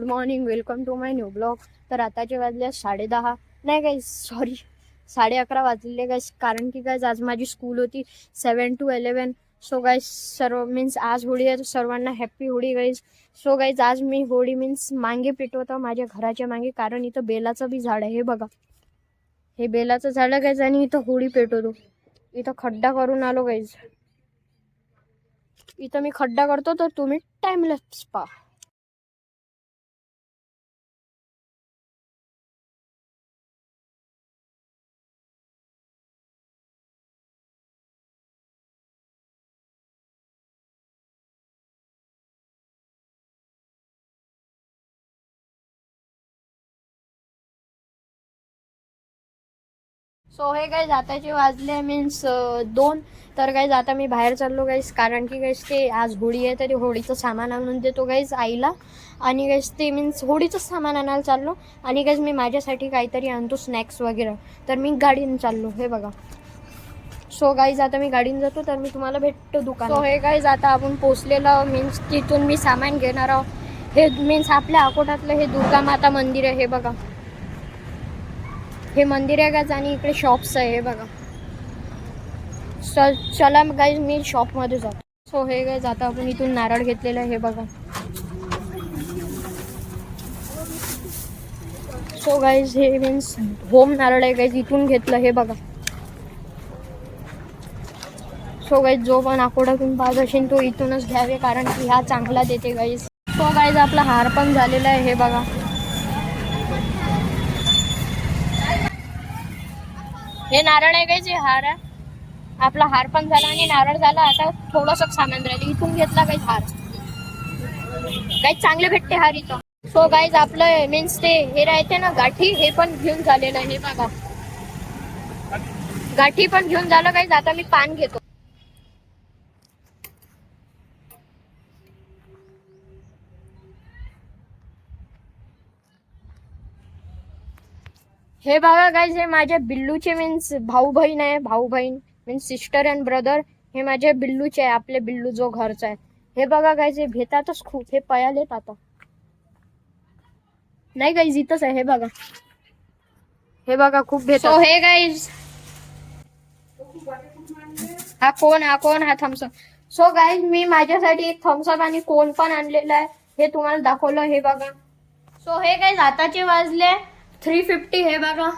Good morning, welcome to my new blog. तर आताचे वाजले 10:30, नाही गाईज सॉरी 11:30 वाजलेले गाईज, कारण की गाईज आज माझी स्कूल होती 7 to 11. सो गाईज सर्व मीन्स आज होळी आहे, सर्वांना happy Holi guys. So guys आज मी होळी मीन्स मांगे पेटवतो माझ्या घराच्या मागे, कारण इथं बेलाचं बी झाड आहे. हे बघा, हे बेलाचं झाड आहे गाईज, आणि इथं होळी पेटवतो. इथं खड्डा करून आलो गाईज. इथं मी खड्डा करतो तर तुम्ही टाइमलेस पहा. सो हे गाईज आताचे वाजले मीन्स 2. तर गाईज आता मी बाहेर चाललो गाईज, कारण की गाईज ते आज होळी आहे, तर ते होळीचं सामान आणून देतो गाईज आईला. आणि गाईज ते मीन्स होळीचं सामान आणायला चाललो. आणि गाईज मी माझ्यासाठी काहीतरी आणतो स्नॅक्स वगैरे, तर मी गाडीने चाललो. हे बघा. सो गाईज आता मी गाडीने जातो, तर मी तुम्हाला भेटतो दुकान. सो हे गाईज आता आपण पोचलेलो मीन्स तिथून मी सामान घेणार आहोत. हे मीन्स आपल्या अकोटातलं हे दुर्गा माता मंदिर आहे. हे बघा, हे मंदिर आहे गाईज, आणि इकडे शॉप्स आहे. हे बघा. चला गाईज मी शॉपमध्ये जातो. सो हे गाईज आता आपण इथून नारळ घेतलेलं आहे. हे बघा. सो गाईज हे मीन्स होम नारळ आहे गाईज, इथून घेतलं. हे बघा. सो गाईज जो पण अकोटातून पाहत असेल तो इथूनच घ्यावे, कारण की हा चांगला देते गाईज. सो गाईज आपला हार पण झालेला आहे. हे बघा. हे नारळ आहे गाईज, हे हार आहे. आपला हार पण झाला आणि नारळ झाला. आता थोडंसं सामान राहिलं, इथून घेतला गाईज हार. गाईज चांगले भेटते हार इथं. सो गाईज आपलं मीन्स ते हे राहते ना गाठी, हे पण घेऊन झालेलं आहे. हे बघा, गाठी पण घेऊन झालं गाईज. आता मी पान घेतो. हे बघा गाईज, हे माझ्या बिल्लूचे मीन्स भाऊ बहीण आहे. भाऊ बहीण मीन्स सिस्टर अँड ब्रदर. हे माझे बिल्लूचे आहे, आपले बिल्लू जो घरचा आहे. हे बघा गाईज, हे भेटातच खूप. हे पयालेत आता नाही गाईज, इथंच आहे. हे बघा, हे बघा खूप भेटतो. सो हे गाईज हा कोण हा थम्सअप. सो गाईज मी माझ्यासाठी एक थम्सअप आणि कोण पण आणलेला आहे, हे तुम्हाला दाखवलं. हे बघा. सो हे गाईज आताचे वाजले 3:50. हे बघा,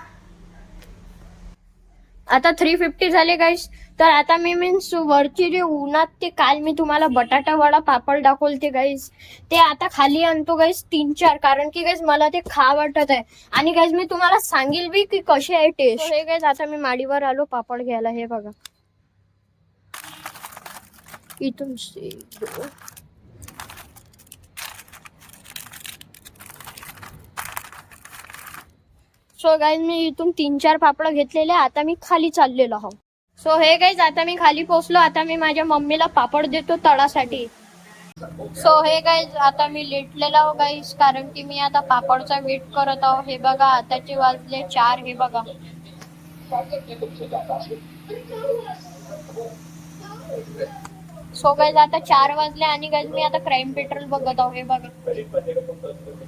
आता 3:50 झाले गाईज. तर आता मी मीन्स वरची जे उन्हात ते काल मी तुम्हाला बटाटा वडा पापड दाखवते गाईज, ते आता खाली आणतो गाईज 3-4, कारण की गाईज मला ते खा वाटत आहे. आणि गाईज मी तुम्हाला सांगेल बी की कसे आहे टेस्ट. हे गाईज आता मी माडीवर आलो पापड घ्यायला. हे बघा, इथून सो गाईज मी इथून 3-4 पापड घेतलेले. आता मी खाली चाललेलो आहो. सो हे गाईज आता मी खाली पोहोचलो. आता मी माझ्या मम्मीला पापड देतो तळासाठी. सो हे गाईज आता मी लेटलेलो आहो गाईज, कारण की मी आता पापडचा वेट करत आहो. हे बघा आताचे वाजले 4. हे बघा. सो गाईज आता 4 वाजले, आणि गाईज मी आता क्राईम पेट्रोल बघत आहो. हे बघा,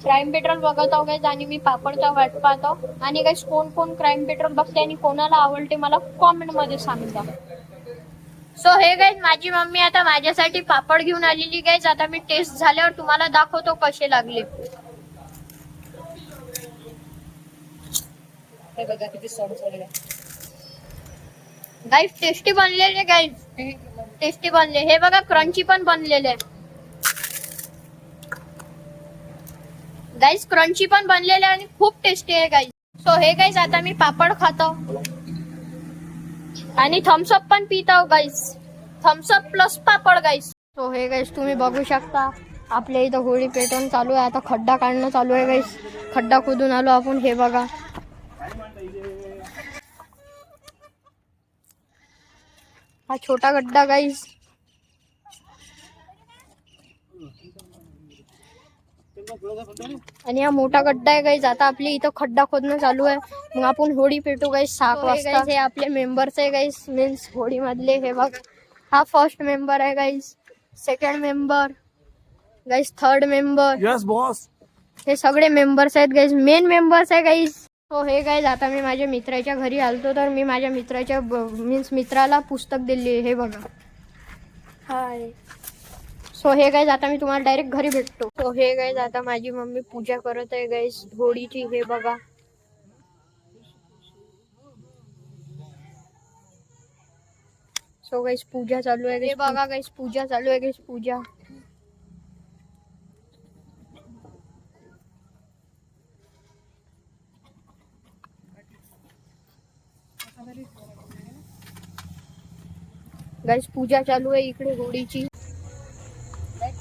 क्राईम पेट्रोल बघत आहो गाईज, आणि मी पापडचा वाट पाहतो. आणि गाईज कोण क्राईम पेट्रोल बघते आणि कोणाला आवडते मला कॉमेंट मध्ये सांगा. सो हे गाईज माझी मम्मी आता माझ्यासाठी पापड घेऊन आलेली गाईज. आता मी टेस्ट झाल्यावर तुम्हाला दाखवतो कसे लागले. हे बघा किती सॉफ्ट झाले गाईज, टेस्टी बनलेले गाईज, टेस्टी बनले. हे बघा क्रंची पण बनलेले गाईज, क्रंची पण बनलेले आणि खूप टेस्टी आहे गाईज. सो हे गाईज आता मी पापड खातो आणि थम्सअप पण पितो गाईज, थम्सअप प्लस पापड गाईज. सो हे गाईज तुम्ही बघू शकता आपल्या इथं होळी पेटवून चालू आहे. आता खड्डा काढणं चालू आहे गाईज, खड्डा खोदून आलो आपण. हे बघा, हा छोटा गड्डा गाईज, आणि हा मोठा गड्डा आहे गाईज. आता आपली इथं खड्डा खोदणं चालू आहे, मग आपण होळी पेटू गाईज 6 वाजता. हे आपले मेंबर्स आहे गाईज मीन्स होळी मधले. हे बघा, हा फर्स्ट मेंबर आहे guys, second member guys, third member, yes boss, हे सगळे मेंबर्स आहेत गाईज, मेन मेंबर्स आहे गाईज. हो हे गाईज आता मी माझ्या मित्राच्या घरी आलतो, तर मी माझ्या मित्राच्या मीन्स मित्राला पुस्तक दिली. हे बघा. हाय. सो हे गाईज आता मी तुम्हाला डायरेक्ट घरी भेटतो. सो हे गाईज आता माझी मम्मी पूजा करत आहे गाईज होळीची. हे बघा. सो गाईज पूजा चालू आहे. हे बघा गाईज पूजा चालू आहे गाईज, पूजा. गाईज पूजा चालू आहे इकडे होळीची.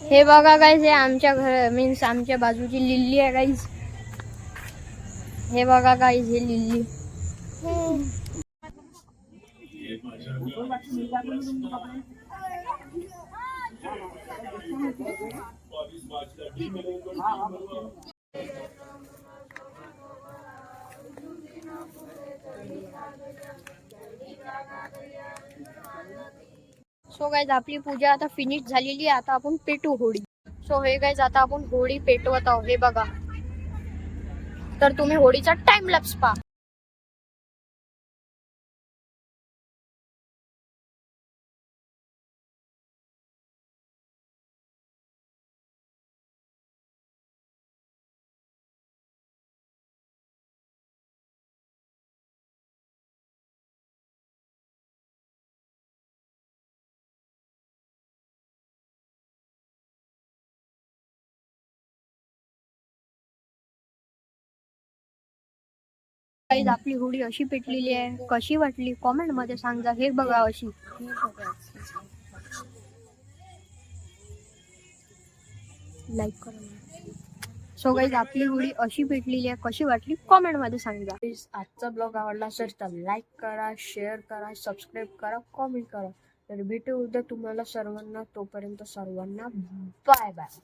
हे बघा गाईज, हे आमच्या घर मीन्स आमच्या बाजूची लिल्ली आहे गाईज. हे बघा गाईज, हे लिल्ली. सो गाईज आपली पूजा आता फिनिश झालेली आहे. आता आपण पेटू होळी. सो हे गाईज आता आपण होळी पेटवत आहोत. हे बघा. तर तुम्ही होळीचा टाइम लॅप्स पहा. गाईज आपली होळी अशी पेटलेली आहे. कशी वाटली कॉमेंट मध्ये सांगा. हे बघा अशी. लाईक करा. सो गाईज आपली होळी अशी पेटलेली आहे. कशी वाटली कॉमेंट मध्ये सांगा. प्लीज आजचा ब्लॉग आवडला असेल तर लाईक करा, शेअर करा, सबस्क्राईब करा, कॉमेंट करा. तर भेटू उद्या तुम्हाला सर्वांना. तोपर्यंत सर्वांना बाय बाय.